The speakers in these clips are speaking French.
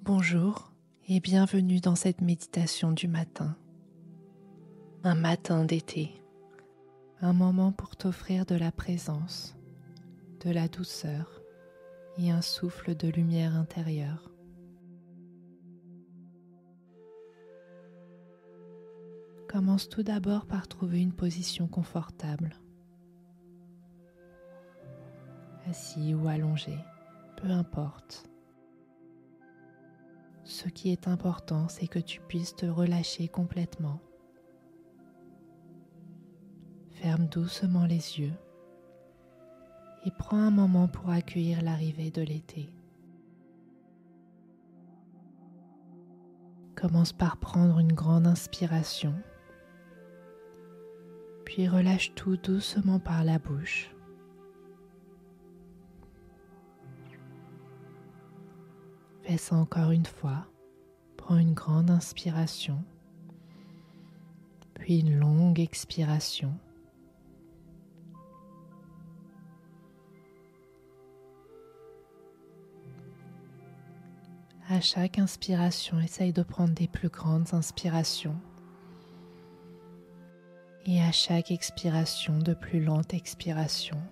Bonjour et bienvenue dans cette méditation du matin. Un matin d'été, un moment pour t'offrir de la présence, de la douceur et un souffle de lumière intérieure. Commence tout d'abord par trouver une position confortable. Assis ou allongé, peu importe. Ce qui est important, c'est que tu puisses te relâcher complètement. Ferme doucement les yeux et prends un moment pour accueillir l'arrivée de l'été. Commence par prendre une grande inspiration, puis relâche tout doucement par la bouche. Fais ça encore une fois. Prends une grande inspiration, puis une longue expiration. À chaque inspiration, essaye de prendre des plus grandes inspirations. Et à chaque expiration, de plus lentes expirations.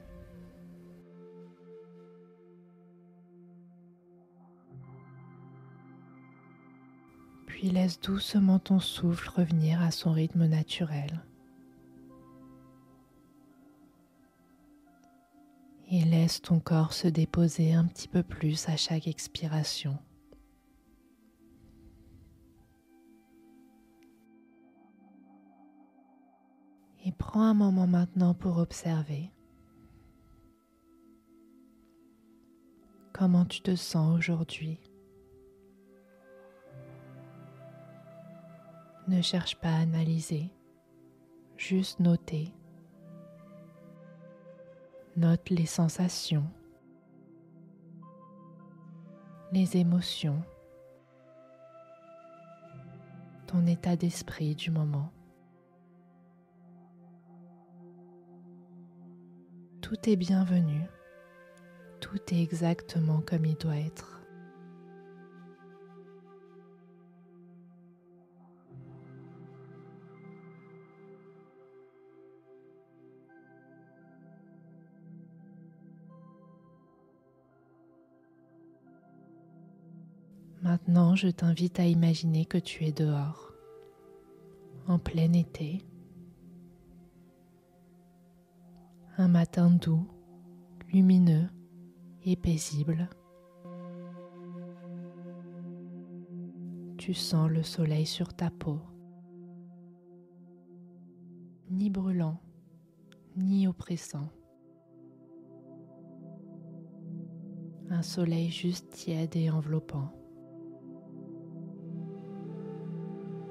Puis laisse doucement ton souffle revenir à son rythme naturel. Et laisse ton corps se déposer un petit peu plus à chaque expiration. Et prends un moment maintenant pour observer comment tu te sens aujourd'hui. Ne cherche pas à analyser, juste noter. Note les sensations, les émotions, ton état d'esprit du moment. Tout est bienvenu, tout est exactement comme il doit être. Maintenant, je t'invite à imaginer que tu es dehors, en plein été, un matin doux, lumineux et paisible. Tu sens le soleil sur ta peau, ni brûlant, ni oppressant. Un soleil juste tiède et enveloppant.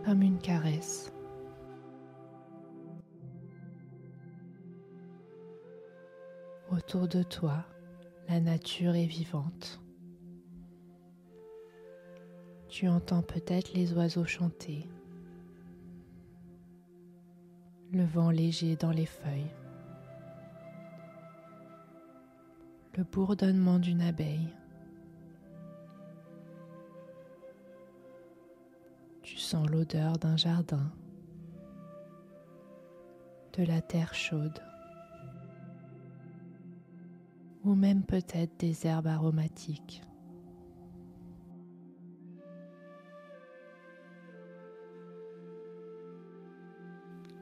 Comme une caresse. Autour de toi, la nature est vivante. Tu entends peut-être les oiseaux chanter, le vent léger dans les feuilles, le bourdonnement d'une abeille. Tu sens l'odeur d'un jardin, de la terre chaude, ou même peut-être des herbes aromatiques.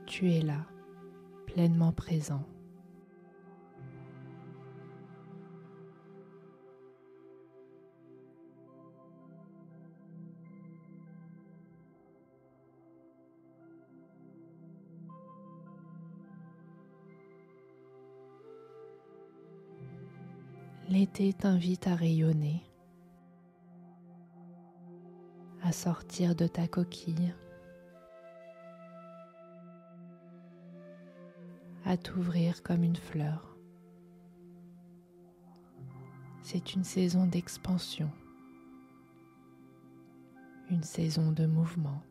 Tu es là, pleinement présent. L'été t'invite à rayonner, à sortir de ta coquille, à t'ouvrir comme une fleur. C'est une saison d'expansion, une saison de mouvement,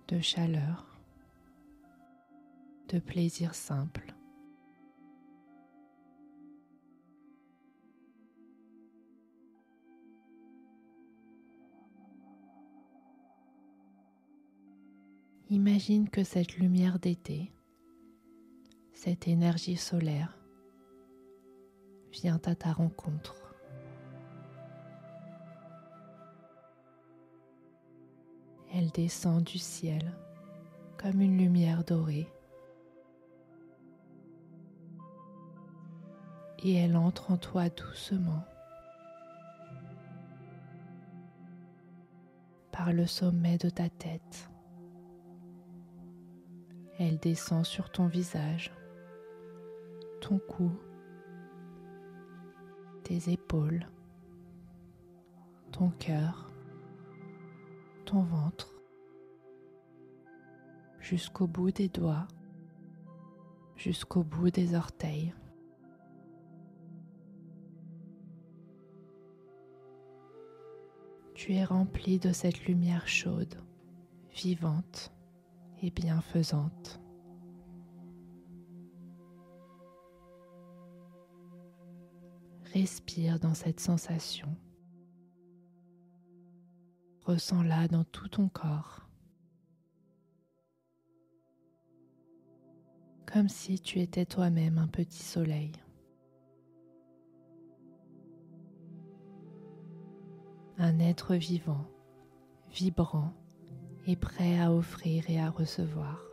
de chaleur, de plaisir simple. Imagine que cette lumière d'été, cette énergie solaire, vient à ta rencontre. Elle descend du ciel comme une lumière dorée et elle entre en toi doucement par le sommet de ta tête. Elle descend sur ton visage, ton cou, tes épaules, ton cœur, ton ventre, jusqu'au bout des doigts, jusqu'au bout des orteils. Tu es rempli de cette lumière chaude, vivante et bienfaisante. Respire dans cette sensation. Ressens-la dans tout ton corps, comme si tu étais toi-même un petit soleil. Un être vivant, vibrant et prêt à offrir et à recevoir.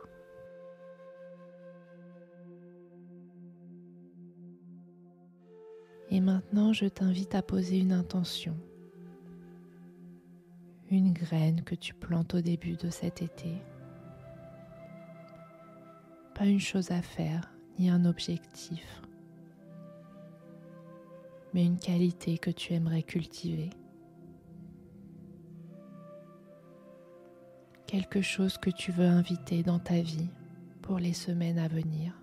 Et maintenant, je t'invite à poser une intention, une graine que tu plantes au début de cet été. Pas une chose à faire, ni un objectif, mais une qualité que tu aimerais cultiver. Quelque chose que tu veux inviter dans ta vie pour les semaines à venir.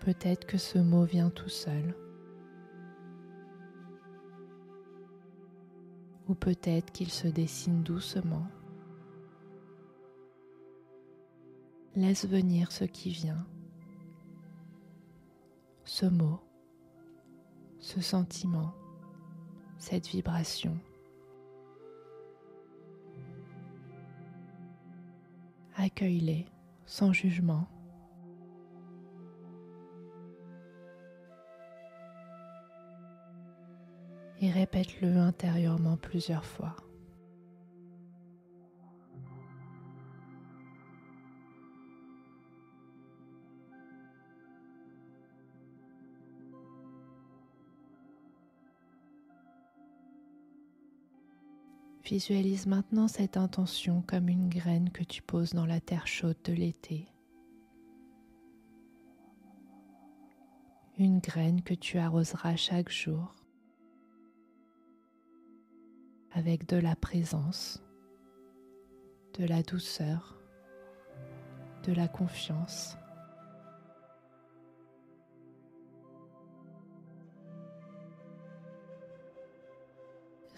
Peut-être que ce mot vient tout seul. Ou peut-être qu'il se dessine doucement. Laisse venir ce qui vient. Ce mot, ce sentiment, cette vibration. Accueille-les sans jugement. Et répète-le intérieurement plusieurs fois. Visualise maintenant cette intention comme une graine que tu poses dans la terre chaude de l'été. Une graine que tu arroseras chaque jour avec de la présence, de la douceur, de la confiance.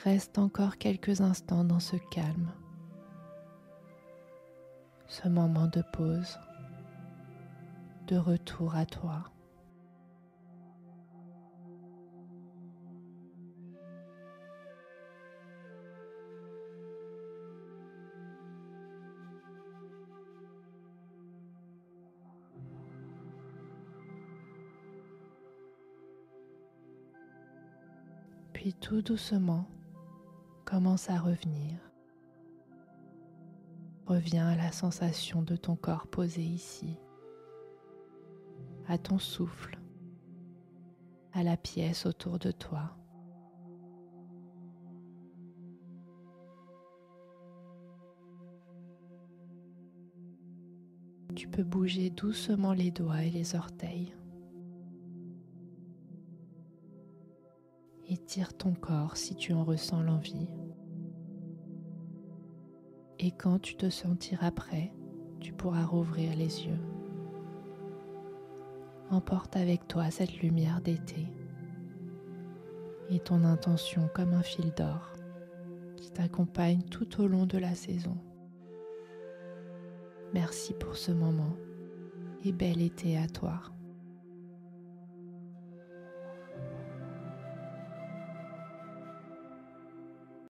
Reste encore quelques instants dans ce calme, ce moment de pause, de retour à toi. Puis tout doucement, commence à revenir. Reviens à la sensation de ton corps posé ici, à ton souffle, à la pièce autour de toi. Tu peux bouger doucement les doigts et les orteils. Étire ton corps si tu en ressens l'envie. Et quand tu te sentiras prêt, tu pourras rouvrir les yeux. Emporte avec toi cette lumière d'été et ton intention comme un fil d'or qui t'accompagne tout au long de la saison. Merci pour ce moment et bel été à toi.